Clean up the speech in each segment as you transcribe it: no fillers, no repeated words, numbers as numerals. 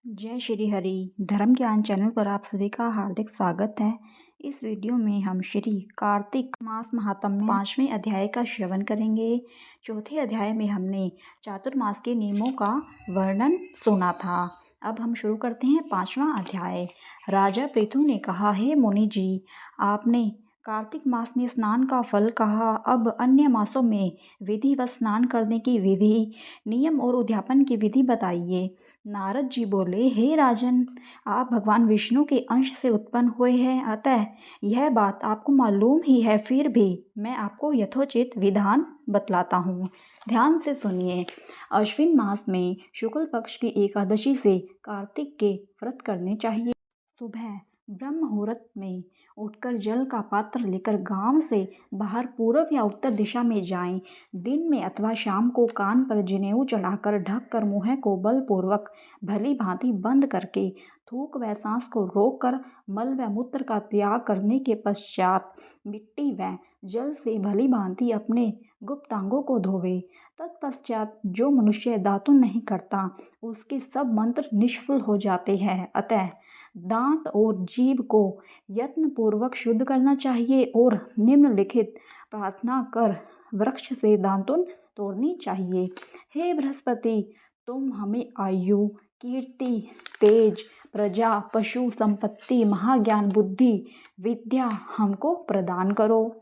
जय श्री हरि। धर्म ज्ञान चैनल पर आप सभी का हार्दिक स्वागत है। इस वीडियो में हम श्री कार्तिक मास महात्म्य 5वें अध्याय का श्रवण करेंगे। चौथे अध्याय में हमने चातुर्मास के नियमों का वर्णन सुना था। अब हम शुरू करते हैं 5वां अध्याय। राजा पृथु ने कहा, हे मुनि जी, आपने कार्तिक मास में स्नान का फल कहा, अब अन्य मासों में विधिवत स्नान करने की विधि, नियम और उद्यापन की विधि बताइए। नारद जी बोले, हे राजन, आप भगवान विष्णु के अंश से उत्पन्न हुए हैं, अतः यह बात आपको मालूम ही है, फिर भी मैं आपको यथोचित विधान बतलाता हूँ। ध्यान से सुनिए। अश्विन मास में शुक्ल पक्ष की एकादशी से कार्तिक के व्रत करने चाहिए। सुबह ब्रह्म मुहूर्त में उठकर जल का पात्र लेकर गांव से बाहर पूर्व या उत्तर दिशा में जाएं। दिन में अथवा शाम को कान पर जनेऊ चढ़ाकर ढककर मुंह को बलपूर्वक भली भांति बंद करके थूक व सांस को रोककर मल व मूत्र का त्याग करने के पश्चात मिट्टी व जल से भली भांति अपने गुप्तांगों को धोवे। तत्पश्चात जो मनुष्य दातुन नहीं करता उसके सब मंत्र निष्फल हो जाते हैं। अतः दांत और जीभ को यत्न पूर्वक शुद्ध करना चाहिए और निम्नलिखित प्रार्थना कर वृक्ष से दातुन तोड़नी चाहिए। हे बृहस्पति, तुम हमें आयु, कीर्ति, तेज, प्रजा, पशु संपत्ति, महाज्ञान, बुद्धि, विद्या हमको प्रदान करो।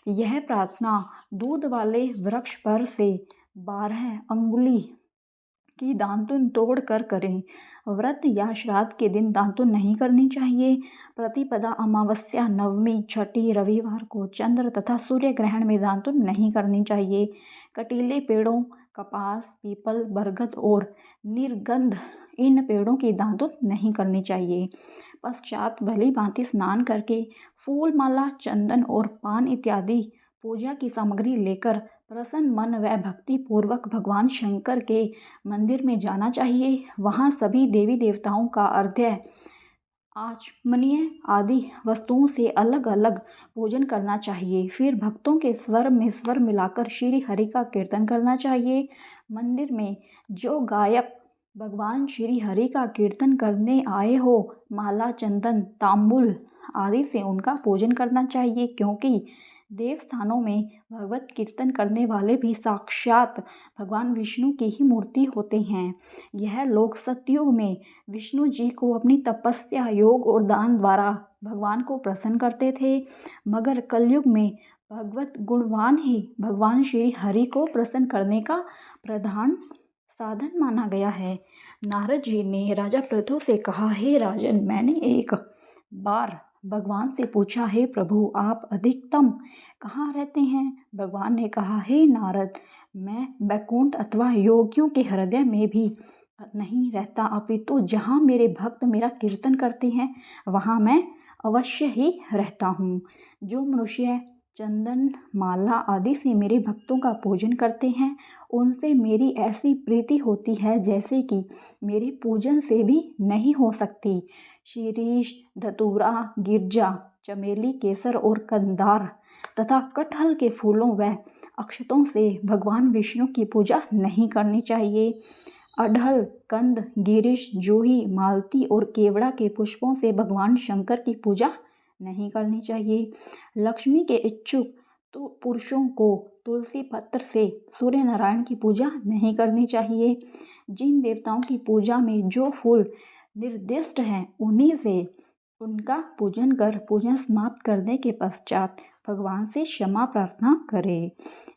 यह प्रार्थना दूध वाले वृक्ष पर से 12 अंगुली की दातुन तोड़ कर करें। व्रत या श्राद्ध के दिन दातुन नहीं करनी चाहिए। प्रतिपदा, अमावस्या, नवमी, छठी, रविवार को चंद्र तथा सूर्य ग्रहण में दातुन नहीं करनी चाहिए। कटीले पेड़ों, कपास, पीपल, बरगद और निर्गंध इन पेड़ों की दातुन नहीं करनी चाहिए। पश्चात भली भांति स्नान करके फूल माला, चंदन और पान इत्यादि पूजा की सामग्री लेकर प्रसन्न मन व भक्ति पूर्वक भगवान शंकर के मंदिर में जाना चाहिए। वहाँ सभी देवी देवताओं का अर्घ्य, आचमनीय आदि वस्तुओं से अलग अलग पूजन करना चाहिए। फिर भक्तों के स्वर में स्वर मिलाकर श्री हरि का कीर्तन करना चाहिए। मंदिर में जो गायक भगवान श्री हरि का कीर्तन करने आए हो, माला, चंदन, तांबुल आदि से उनका पूजन करना चाहिए, क्योंकि देवस्थानों में भगवत कीर्तन करने वाले भी साक्षात भगवान विष्णु की ही मूर्ति होते हैं। यह लोग सतयुग में विष्णु जी को अपनी तपस्या, योग और दान द्वारा भगवान को प्रसन्न करते थे, मगर कलयुग में भगवत गुणवान ही भगवान श्री हरि को प्रसन्न करने का प्रधान साधन माना गया है। नारद जी ने राजा पृथु से कहा, हे राजन, मैंने एक बार भगवान से पूछा, हे प्रभु, आप अधिकतम कहाँ रहते हैं? भगवान ने कहा, हे नारद, मैं बैकुंठ अथवा योगियों के हृदय में भी नहीं रहता, अपितु जहाँ मेरे भक्त मेरा कीर्तन करते हैं वहाँ मैं अवश्य ही रहता हूँ। जो मनुष्य चंदन, माला आदि से मेरे भक्तों का पूजन करते हैं उनसे मेरी ऐसी प्रीति होती है जैसे कि मेरे पूजन से भी नहीं हो सकती। शीरीष, धतूरा, गिरजा, चमेली, केसर और कंदार तथा कटहल के फूलों व अक्षतों से भगवान विष्णु की पूजा नहीं करनी चाहिए। अढ़ल, कंद, गिरीश, जूही, मालती और केवड़ा के पुष्पों से भगवान शंकर की पूजा नहीं करनी चाहिए। लक्ष्मी के इच्छुक तो पुरुषों को तुलसी पत्र से सूर्य नारायण की पूजा नहीं करनी चाहिए। जिन देवताओं की पूजा में जो फूल निर्दिष्ट हैं उन्हीं से उनका पूजन कर पूजन समाप्त करने के पश्चात भगवान से क्षमा प्रार्थना करें।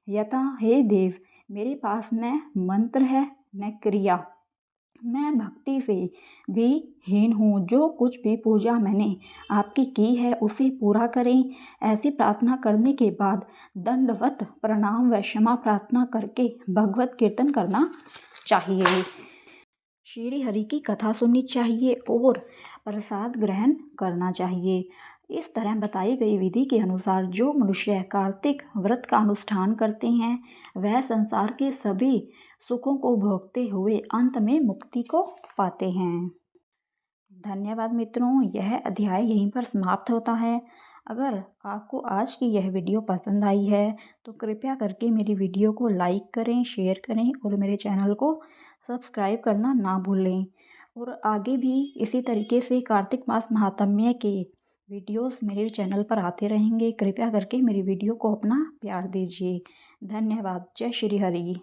यथा, हे देव, मेरे पास न मंत्र है न क्रिया, मैं भक्ति से भी हीन हूँ। जो कुछ भी पूजा मैंने आपकी की है उसे पूरा करें। ऐसी प्रार्थना करने के बाद दंडवत प्रणाम व क्षमा प्रार्थना करके भगवत कीर्तन करना चाहिए। श्री हरि की कथा सुननी चाहिए और प्रसाद ग्रहण करना चाहिए। इस तरह बताई गई विधि के अनुसार जो मनुष्य कार्तिक व्रत का अनुष्ठान करते हैं वह संसार के सभी सुखों को भोगते हुए अंत में मुक्ति को पाते हैं। धन्यवाद मित्रों, यह अध्याय यहीं पर समाप्त होता है। अगर आपको आज की यह वीडियो पसंद आई है तो कृपया करके मेरी वीडियो को लाइक करें, शेयर करें और मेरे चैनल को सब्सक्राइब करना ना भूलें। और आगे भी इसी तरीके से कार्तिक मास महात्म्य के वीडियोस मेरे चैनल पर आते रहेंगे। कृपया करके मेरी वीडियो को अपना प्यार दीजिए। धन्यवाद। जय श्री हरि।